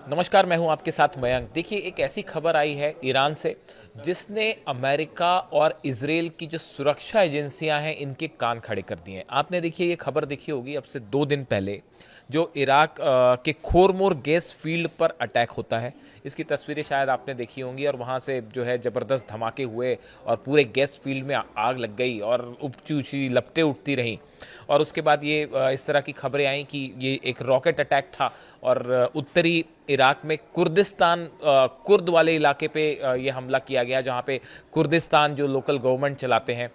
नमस्कार, मैं हूं आपके साथ मयंक। देखिए, एक ऐसी खबर आई है ईरान से जिसने अमेरिका और इजराइल की जो सुरक्षा एजेंसियां हैं इनके कान खड़े कर दिए हैं। आपने देखिए ये खबर देखी होगी अब से 2 दिन पहले जो इराक के खोरमोर गैस फील्ड पर अटैक होता है। इसकी तस्वीरें शायद आपने देखी होंगी और वहाँ से जो है ज़बरदस्त धमाके हुए और पूरे गैस फील्ड में आग लग गई और ऊंची ऊंची लपटें उठती रहीं। और उसके बाद ये इस तरह की खबरें आई कि ये एक रॉकेट अटैक था और उत्तरी इराक में कुर्दिस्तान कुर्द वाले इलाके पे ये हमला किया गया, जहाँ पे कुर्दिस्तान जो लोकल गवर्नमेंट चलाते हैं,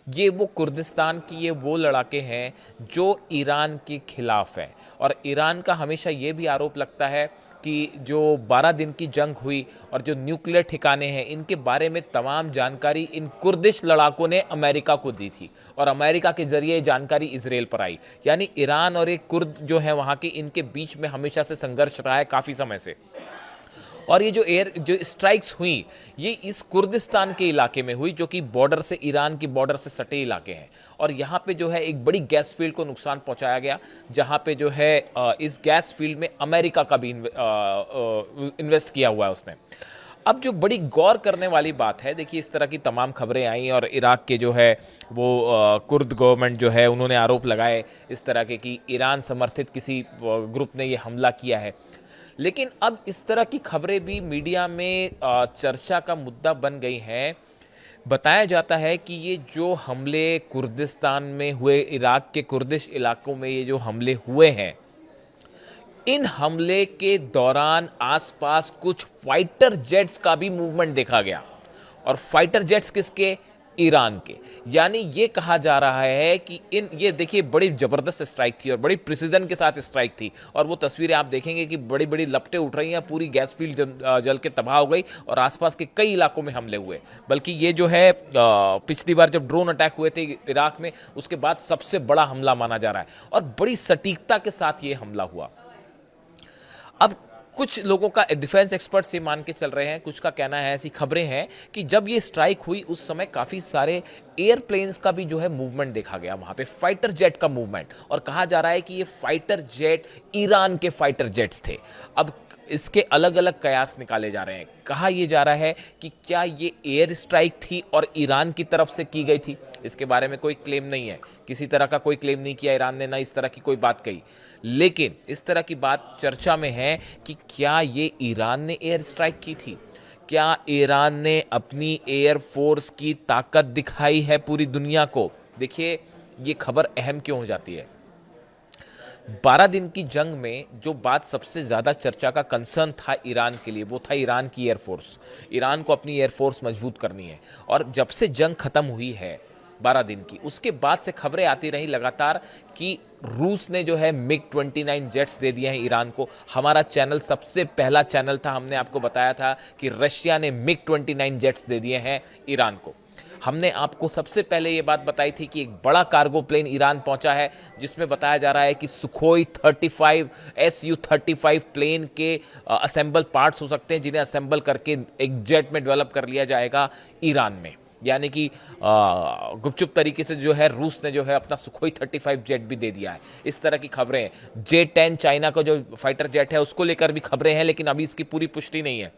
ये वो कुर्दिस्तान की ये वो लड़ाके हैं जो ईरान के खिलाफ हैं। और ईरान का हमेशा ये भी आरोप लगता है कि जो 12 दिन की जंग हुई और जो न्यूक्लियर ठिकाने हैं इनके बारे में तमाम जानकारी इन कुर्दिश लड़ाकों ने अमेरिका को दी थी और अमेरिका के जरिए ये जानकारी इसराइल पर आई। यानी ईरान और एक कुर्द जो है वहाँ के, इनके बीच में हमेशा से संघर्ष रहा है काफ़ी समय से। और ये जो स्ट्राइक्स हुई ये इस कुर्दिस्तान के इलाके में हुई जो कि बॉर्डर से, ईरान की बॉर्डर से सटे इलाके हैं। और यहाँ पे जो है एक बड़ी गैस फील्ड को नुकसान पहुंचाया गया, जहाँ पे जो है इस गैस फील्ड में अमेरिका का भी इन्वेस्ट किया हुआ है उसने। अब जो बड़ी गौर करने वाली बात है, देखिए इस तरह की तमाम खबरें आई और इराक के जो है वो कुर्द गवर्नमेंट जो है उन्होंने आरोप लगाए इस तरह के कि ईरान समर्थित किसी ग्रुप ने ये हमला किया है। लेकिन अब इस तरह की खबरें भी मीडिया में चर्चा का मुद्दा बन गई हैं। बताया जाता है कि ये जो हमले कुर्दिस्तान में हुए, इराक के कुर्दिश इलाकों में ये जो हमले हुए हैं, इन हमले के दौरान आसपास कुछ फाइटर जेट्स का भी मूवमेंट देखा गया। और फाइटर जेट्स किसके? ईरान के। यानी ये कहा जा रहा है कि ये देखिए बड़ी जबरदस्त स्ट्राइक थी और बड़ी प्रिसीजन के साथ स्ट्राइक थी। और वो तस्वीरें आप देखेंगे कि बड़ी बड़ी लपटें उठ रही हैं, पूरी गैस फील्ड जल के तबाह हो गई और आसपास के कई इलाकों में हमले हुए। बल्कि ये जो है पिछली बार जब ड्रोन अटैक हुए थे इराक में, उसके बाद सबसे बड़ा हमला माना जा रहा है और बड़ी सटीकता के साथ ये हमला हुआ। अब कुछ लोगों का, डिफेंस एक्सपर्ट्स ये मान के चल रहे हैं, कुछ का कहना है, ऐसी खबरें हैं कि जब ये स्ट्राइक हुई उस समय काफ़ी सारे एयरप्लेन्स का भी जो है मूवमेंट देखा गया वहाँ पे, फाइटर जेट का मूवमेंट। और कहा जा रहा है कि ये फाइटर जेट ईरान के फाइटर जेट्स थे। अब इसके अलग अलग कयास निकाले जा रहे हैं। कहा यह जा रहा है कि क्या ये एयर स्ट्राइक थी और ईरान की तरफ से की गई थी। इसके बारे में कोई क्लेम नहीं है, किसी तरह का कोई क्लेम नहीं किया ईरान ने, ना इस तरह की कोई बात कही। लेकिन इस तरह की बात चर्चा में है कि क्या ये ईरान ने एयर स्ट्राइक की थी, क्या ईरान ने अपनी एयर फोर्स की ताकत दिखाई है पूरी दुनिया को। देखिए ये खबर अहम क्यों हो जाती है। 12 दिन की जंग में जो बात सबसे ज्यादा चर्चा का कंसर्न था ईरान के लिए, वो था ईरान की एयरफोर्स। ईरान को अपनी एयरफोर्स मजबूत करनी है। और जब से जंग खत्म हुई है 12 दिन की, उसके बाद से खबरें आती रही लगातार कि रूस ने जो है मिग 29 जेट्स दे दिए हैं ईरान को। हमारा चैनल सबसे पहला चैनल था, हमने आपको बताया था कि रशिया ने मिग 29 जेट्स दे दिए हैं ईरान को। हमने आपको सबसे पहले ये बात बताई थी कि एक बड़ा कार्गो प्लेन ईरान पहुंचा है, जिसमें बताया जा रहा है कि सुखोई 35 Su-35 प्लेन के असेंबल पार्ट्स हो सकते हैं, जिन्हें असेंबल करके एक जेट में डेवलप कर लिया जाएगा ईरान में। यानी कि गुपचुप तरीके से जो है रूस ने जो है अपना सुखोई 35 जेट भी दे दिया है। इस तरह की खबरें हैं। J-10 चाइना का जो फाइटर जेट है उसको लेकर भी खबरें हैं, लेकिन अभी इसकी पूरी पुष्टि नहीं है।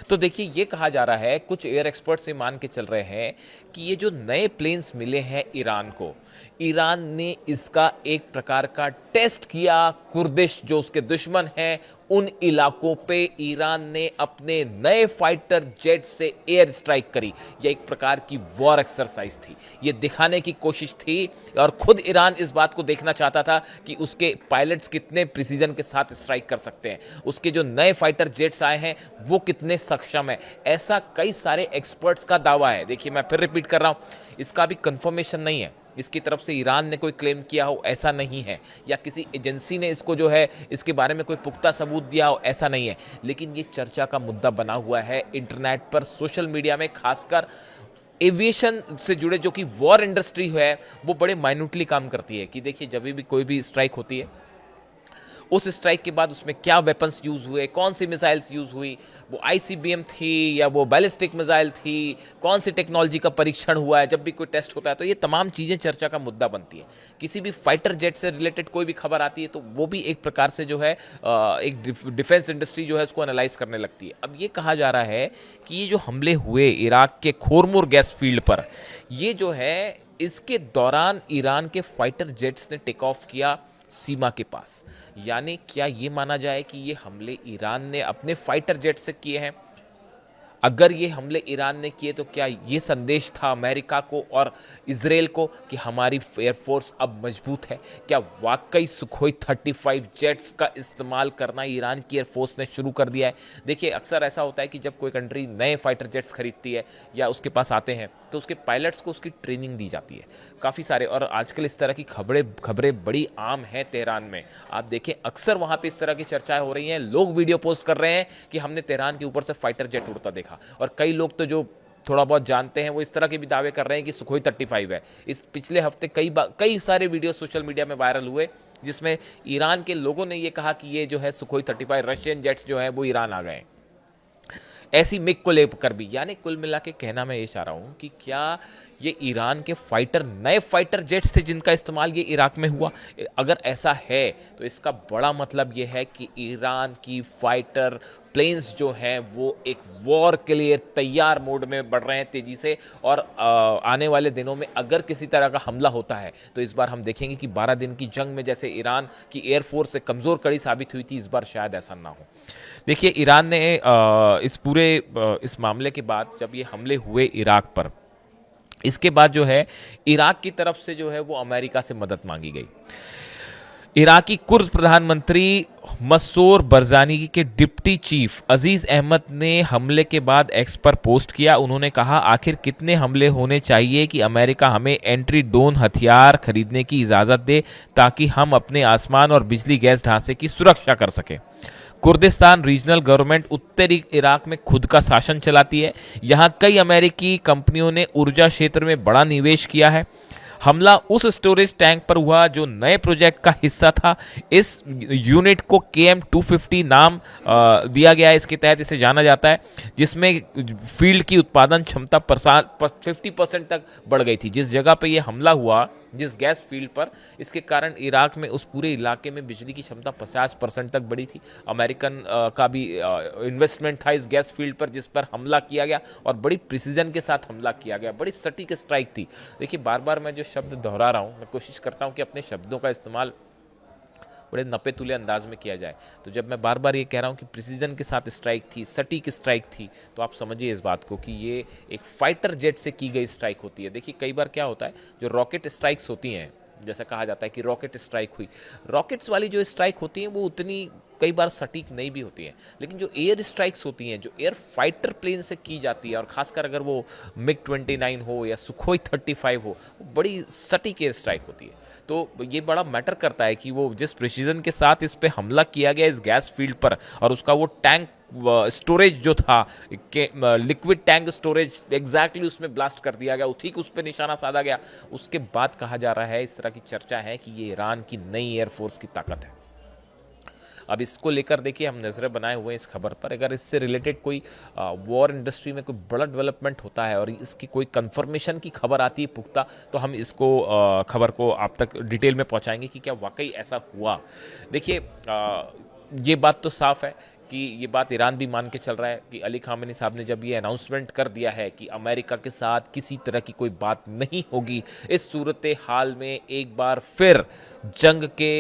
तो देखिए ये कहा जा रहा है, कुछ एयर एक्सपर्ट्स ये मान के चल रहे हैं कि ये जो नए प्लेन्स मिले हैं ईरान को, ईरान ने इसका एक प्रकार का टेस्ट किया। कुर्दिश जो उसके दुश्मन हैं उन इलाकों पे ईरान ने अपने नए फाइटर जेट से एयर स्ट्राइक करी। यह एक प्रकार की वॉर एक्सरसाइज थी, ये दिखाने की कोशिश थी। और खुद ईरान इस बात को देखना चाहता था कि उसके पायलट्स कितने प्रिसीजन के साथ स्ट्राइक कर सकते हैं, उसके जो नए फाइटर जेट्स आए हैं वो कितने सक्षम है। ऐसा कई सारे एक्सपर्ट्स का दावा है। देखिए मैं फिर रिपीट कर रहा हूं, इसका भी कंफर्मेशन नहीं है, इसकी तरफ से ईरान ने कोई क्लेम किया हो ऐसा नहीं है, या किसी एजेंसी ने इसको जो है इसके बारे में कोई पुख्ता सबूत दिया हो ऐसा नहीं है। लेकिन ये चर्चा का मुद्दा बना हुआ है इंटरनेट पर, सोशल मीडिया में, खासकर एविएशन से जुड़े जो कि वॉर इंडस्ट्री है वो बड़े माइन्यूटली काम करती है कि देखिए जब भी कोई भी स्ट्राइक होती है उस स्ट्राइक के बाद उसमें क्या वेपन्स यूज़ हुए, कौन सी मिसाइल्स यूज़ हुई, वो आईसीबीएम थी या वो बैलिस्टिक मिसाइल थी, कौन सी टेक्नोलॉजी का परीक्षण हुआ है, जब भी कोई टेस्ट होता है तो ये तमाम चीज़ें चर्चा का मुद्दा बनती है। किसी भी फाइटर जेट से रिलेटेड कोई भी खबर आती है तो वो भी एक प्रकार से जो है एक डिफेंस इंडस्ट्री जो है उसको एनालाइज करने लगती है। अब ये कहा जा रहा है कि ये जो हमले हुए इराक के खोरमुर गैस फील्ड पर, ये जो है इसके दौरान ईरान के फाइटर जेट्स ने टेक ऑफ किया सीमा के पास। यानी क्या ये माना जाए कि ये हमले ईरान ने अपने फाइटर जेट से किए हैं? अगर ये हमले ईरान ने किए तो क्या ये संदेश था अमेरिका को और इजराइल को कि हमारी एयरफोर्स अब मजबूत है? क्या वाकई सुखोई 35 जेट्स का इस्तेमाल करना ईरान की एयरफोर्स ने शुरू कर दिया है? देखिए, अक्सर ऐसा होता है कि जब कोई कंट्री नए फाइटर जेट्स खरीदती है या उसके पास आते हैं तो उसके पायलट्स को उसकी ट्रेनिंग दी जाती है काफ़ी सारे, और आजकल इस तरह की खबरें बड़ी आम हैं तेहरान में। आप देखें, अक्सर वहाँ पे इस तरह की चर्चाएं हो रही हैं, लोग वीडियो पोस्ट कर रहे हैं कि हमने तेहरान के ऊपर से फाइटर जेट उड़ता देखा, और कई लोग तो जो थोड़ा बहुत जानते हैं वो इस तरह के भी दावे कर रहे हैं कि सुखोई 35 है। इस पिछले हफ्ते कई सारे वीडियो सोशल मीडिया में वायरल हुए जिसमें ईरान के लोगों ने ये कहा कि ये जो है सुखोई 35 रशियन जेट्स जो है वो ईरान आ गए, ऐसी मिग को लेकर भी। यानी कुल मिला के कहना मैं ये चाह रहा हूँ कि क्या ये ईरान के नए फाइटर जेट्स थे जिनका इस्तेमाल ये इराक में हुआ? अगर ऐसा है तो इसका बड़ा मतलब ये है कि ईरान की फाइटर प्लेन्स जो हैं वो एक वॉर के लिए तैयार मोड में बढ़ रहे हैं तेजी से, और आने वाले दिनों में अगर किसी तरह का हमला होता है तो इस बार हम देखेंगे कि 12 दिन की जंग में जैसे ईरान की एयरफोर्स से कमज़ोर कड़ी साबित हुई थी, इस बार शायद ऐसा ना हो। देखिए, ईरान ने इस मामले के बाद जब ये हमले हुए इराक पर, इसके बाद जो है इराक की तरफ से जो है वो अमेरिका से मदद मांगी गई। इराकी कुर्द प्रधानमंत्री मसूर बरजानी के डिप्टी चीफ अजीज अहमद ने हमले के बाद एक्स पर पोस्ट किया। उन्होंने कहा, आखिर कितने हमले होने चाहिए कि अमेरिका हमें एंट्री ड्रोन हथियार खरीदने की इजाजत दे ताकि हम अपने आसमान और बिजली गैस ढांचे की सुरक्षा कर सकें। कुर्दिस्तान रीजनल गवर्नमेंट उत्तरी इराक में खुद का शासन चलाती है। यहां कई अमेरिकी कंपनियों ने ऊर्जा क्षेत्र में बड़ा निवेश किया है। हमला उस स्टोरेज टैंक पर हुआ जो नए प्रोजेक्ट का हिस्सा था। इस यूनिट को KM-250 नाम दिया गया है, इसके तहत इसे जाना जाता है, जिसमें फील्ड की उत्पादन क्षमता 50% तक बढ़ गई थी। जिस जगह पे ये हमला हुआ, जिस गैस फील्ड पर, इसके कारण इराक में उस पूरे इलाके में बिजली की क्षमता 50% तक बढ़ी थी। अमेरिकन का भी इन्वेस्टमेंट था इस गैस फील्ड पर जिस पर हमला किया गया, और बड़ी प्रिसीजन के साथ हमला किया गया, बड़ी सटीक स्ट्राइक थी। देखिए, बार बार मैं जो शब्द दोहरा रहा हूँ, मैं कोशिश करता हूँ कि अपने शब्दों का इस्तेमाल बड़े नपे तुले अंदाज में किया जाए। तो जब मैं बार बार ये कह रहा हूँ कि प्रिसीजन के साथ स्ट्राइक थी, सटीक स्ट्राइक थी, तो आप समझिए इस बात को कि ये एक फाइटर जेट से की गई स्ट्राइक होती है। देखिए, कई बार क्या होता है, जो रॉकेट स्ट्राइक्स होती हैं, जैसा कहा जाता है कि रॉकेट स्ट्राइक हुई, रॉकेट्स वाली जो स्ट्राइक होती हैं वो उतनी कई बार सटीक नहीं भी होती हैं, लेकिन जो एयर स्ट्राइक्स होती हैं, जो एयर फाइटर प्लेन से की जाती है, और खासकर अगर वो MiG-29 हो या सुखोई 35 हो, वो बड़ी सटीक एयर स्ट्राइक होती है। तो ये बड़ा मैटर करता है कि वो जिस प्रिसीजन के साथ इस पे हमला किया गया इस गैस फील्ड पर, और उसका वो टैंक स्टोरेज जो था, लिक्विड टैंक स्टोरेज, एग्जैक्टली उसमें ब्लास्ट कर दिया गया, ठीक उस पर निशाना साधा गया। उसके बाद कहा जा रहा है, इस तरह की चर्चा है कि ये ईरान की नई एयरफोर्स की ताकत है। अब इसको लेकर देखिए, हम नजरें बनाए हुए हैं इस खबर पर। अगर इससे रिलेटेड कोई वॉर इंडस्ट्री में कोई बड़ा डेवलपमेंट होता है और इसकी कोई कंफर्मेशन की खबर आती है पुख्ता, तो हम इसको खबर को आप तक डिटेल में पहुंचाएंगे कि क्या वाकई ऐसा हुआ। देखिए, ये बात तो साफ है कि ये बात ईरान भी मान के चल रहा है कि अली खामेनी साहब ने जब ये अनाउंसमेंट कर दिया है कि अमेरिका के साथ किसी तरह की कोई बात नहीं होगी, इस सूरत हाल में एक बार फिर जंग के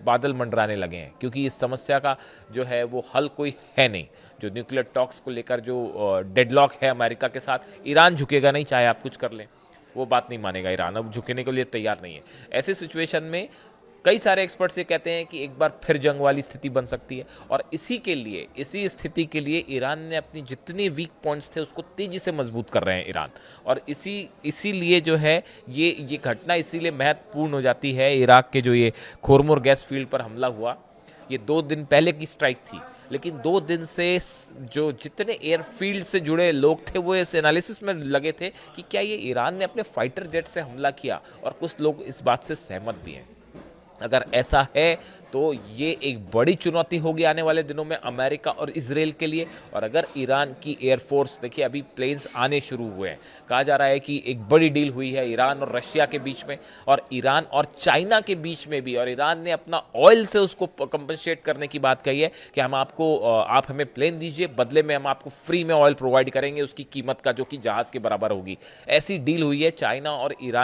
बादल मंडराने लगे हैं, क्योंकि इस समस्या का जो है वो हल कोई है नहीं। जो न्यूक्लियर टॉक्स को लेकर जो डेडलॉक है अमेरिका के साथ, ईरान झुकेगा नहीं, चाहे आप कुछ कर लें, वो बात नहीं मानेगा ईरान, अब झुकने के लिए तैयार नहीं है। ऐसी सिचुएशन में कई सारे एक्सपर्ट्स ये कहते हैं कि एक बार फिर जंग वाली स्थिति बन सकती है, और इसी स्थिति के लिए ईरान ने अपनी जितने वीक पॉइंट्स थे उसको तेजी से मजबूत कर रहे हैं ईरान। और इसीलिए जो है ये घटना इसीलिए महत्वपूर्ण हो जाती है। इराक के जो ये खोरमुर गैस फील्ड पर हमला हुआ, ये 2 दिन पहले की स्ट्राइक थी, लेकिन 2 दिन से जो जितने एयरफील्ड से जुड़े लोग थे वो इस एनालिसिस में लगे थे कि क्या ये ईरान ने अपने फाइटर जेट से हमला किया, और कुछ लोग इस बात से सहमत भी हैं। अगर ऐसा है तो ये एक बड़ी चुनौती होगी आने वाले दिनों में अमेरिका और इजराइल के लिए। और अगर ईरान की एयरफोर्स, देखिए अभी प्लेन्स आने शुरू हुए हैं, कहा जा रहा है कि एक बड़ी डील हुई है ईरान और रशिया के बीच में और ईरान और चाइना के बीच में भी, और ईरान ने अपना ऑयल से उसको कंपनसेट करने की बात कही है कि हम आपको, आप हमें प्लेन दीजिए, बदले में हम आपको फ्री में ऑयल प्रोवाइड करेंगे उसकी कीमत का, जो कि जहाज के बराबर होगी। ऐसी डील हुई है चाइना और ईरान